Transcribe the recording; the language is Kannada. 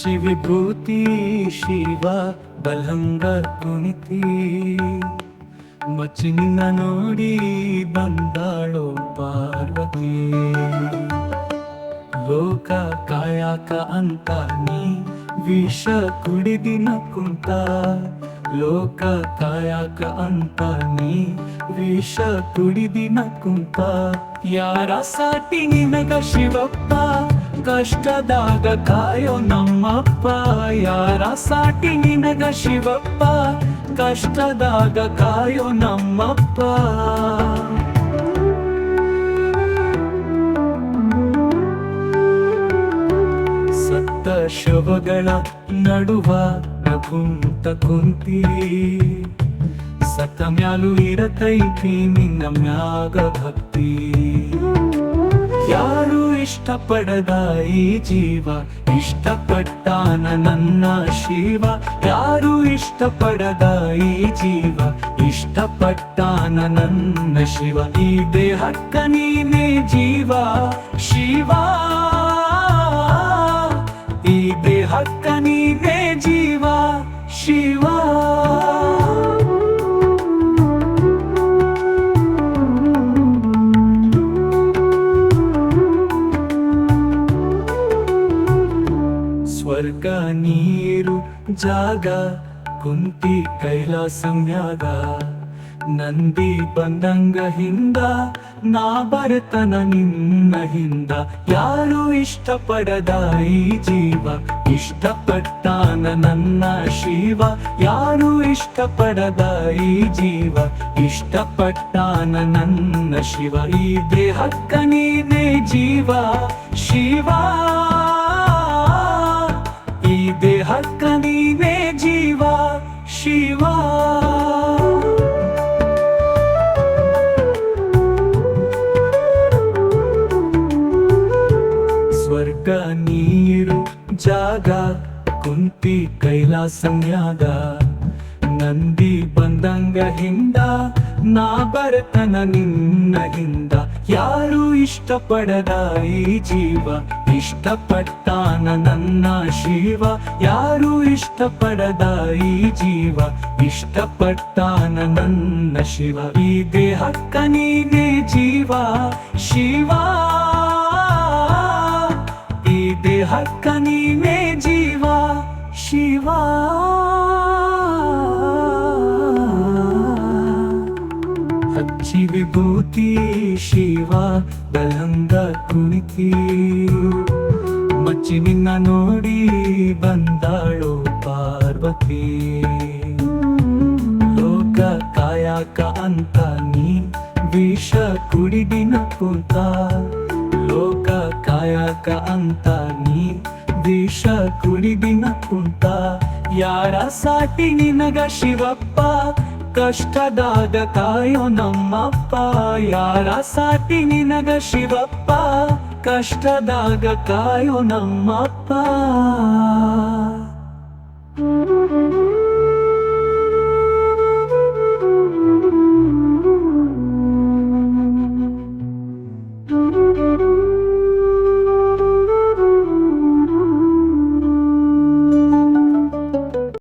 ಹಚ್ಚಿ ವಿಭೂತಿ ಶಿವ ಬಲಂಗ ಕುಣಿತಿ ಮಚ್ಚಿ ನಿನ್ನ ನೋಡಿ ಬಂದಾಳೋ ಪಾರ್ವತಿ ಲೋಕ ಕಾಯಕ ಅಂತ ನೀ ವಿಷ ಕುಡಿದಿನ ಕುಂತ ಲೋಕ ಕಾಯಕ ಅಂತ ನೀ ವಿಷ ಕುಡಿದಿನ ಕುಂತ ಯಾರ ಸಾಟಿ ನಿನಗ ಶಿವಪ್ಪ ಕಷ್ಟದಾಗ ಕಾಯೋ ನಮ್ಮಪ್ಪ ಯಾರ ಸಾಟಿ ನಿನಗ ಶಿವಪ್ಪ ಕಷ್ಟದಾಗ ಕಾಯೋ ನಮ್ಮಪ್ಪ ಸತ್ತ ಶವಗಳ ನಡುವ ನಗುಂತ ಕುಂತಿ ಸತ್ತ ಮ್ಯಾಲು ಇರತೈತಿ ನಿನ್ನ ಮ್ಯಾಗ ಭಕ್ತಿ ಯಾರು ಇಷ್ಟಪಡದ ಈ ಜೀವ ಇಷ್ಟಪಟ್ಟಾನ ನನ್ನ ಶಿವ ಯಾರು ಇಷ್ಟಪಡದ ಈ ಜೀವ ಇಷ್ಟಪಟ್ಟಾನ ನನ್ನ ಶಿವ ಈ ದೇಹಕ್ಕ ನೀನೇ ಜೀವ ಶಿವ ಈ ದೇಹಕ್ಕ ನೀನೇ ಜೀವ ಶಿವ ಸ್ವರ್ಗ ನೀರು ಜಾಗ ಕುಂತಿ ಕೈಲಾಸಮ್ಯಾಗ ನಂದಿ ಬಂದಂಗ ಹಿಂದ ನಾ ಬರ್ತನ ನಿನ್ನ ಹಿಂದ ಯಾರು ಇಷ್ಟಪಡದ ಈ ಜೀವ ಇಷ್ಟಪಟ್ಟಾನ ನನ್ನ ಶಿವ ಯಾರು ಇಷ್ಟಪಡದ ಈ ಜೀವ ಇಷ್ಟಪಟ್ಟಾನ ನನ್ನ ಶಿವ ಈ ದೇಹಕ್ಕ ನೀನೇ ಜೀವ ಶಿವ ಈ ದೇಹಕ್ಕ ನೀನೇ ಜೀವ ಶಿವ ಸ್ವರ್ಗ ನೀರು ಜಾಗ ಕುಂತಿ ಕೈಲಾಸಮ್ಯಾಗ ನಂದಿ ಬಂದಂಗ ಹಿಂದ ನಾ ಬರ್ತನ ನಿನ್ನ ಹಿಂದ ಯಾರು ಇಷ್ಟಪಡದ ಈ ಜೀವ ಇಷ್ಟಪಟ್ಟಾನ ನನ್ನ ಶಿವ ಯಾರು ಇಷ್ಟಪಡದ ಈ ಜೀವ ಇಷ್ಟಪಟ್ಟಾನ ನನ್ನ ಶಿವ ಈ ದೇಹಕ್ಕ ನೀನೇ ಜೀವ ಶಿವ ಈ ದೇಹಕ್ಕ ನೀನೇ ಜೀವ ಶಿವ ಹಚ್ಚಿ ವಿಭೂತಿ ಶಿವ ಬಲಂಗ ಕುಣಿತಿ ಮಚ್ಚಿ ನಿನ್ನ ನೋಡಿ ಬಂದಾಳೋ ಪಾರ್ವತಿ ಲೋಕ ಕಾಯಕ ಅಂತ ನೀ ವಿಷ ಕುಡಿದಿನ ಕುಂತ ಲೋಕ ಕಾಯಕ ಅಂತ ನೀ ವಿಷ ಕುಡಿದಿನ ಕುಂತ ಯಾರ ಸಾಟಿ ನಿನಗ ಶಿವಪ್ಪ ಕಷ್ಟದಾಗ ಕಾಯೋ ನಮ್ಮಪ್ಪ ಯಾರ ಸಾಟಿ ನಿನಗ ಶಿವಪ್ಪ ಕಷ್ಟದಾಗ ಕಾಯೋ ನಮ್ಮಪ್ಪ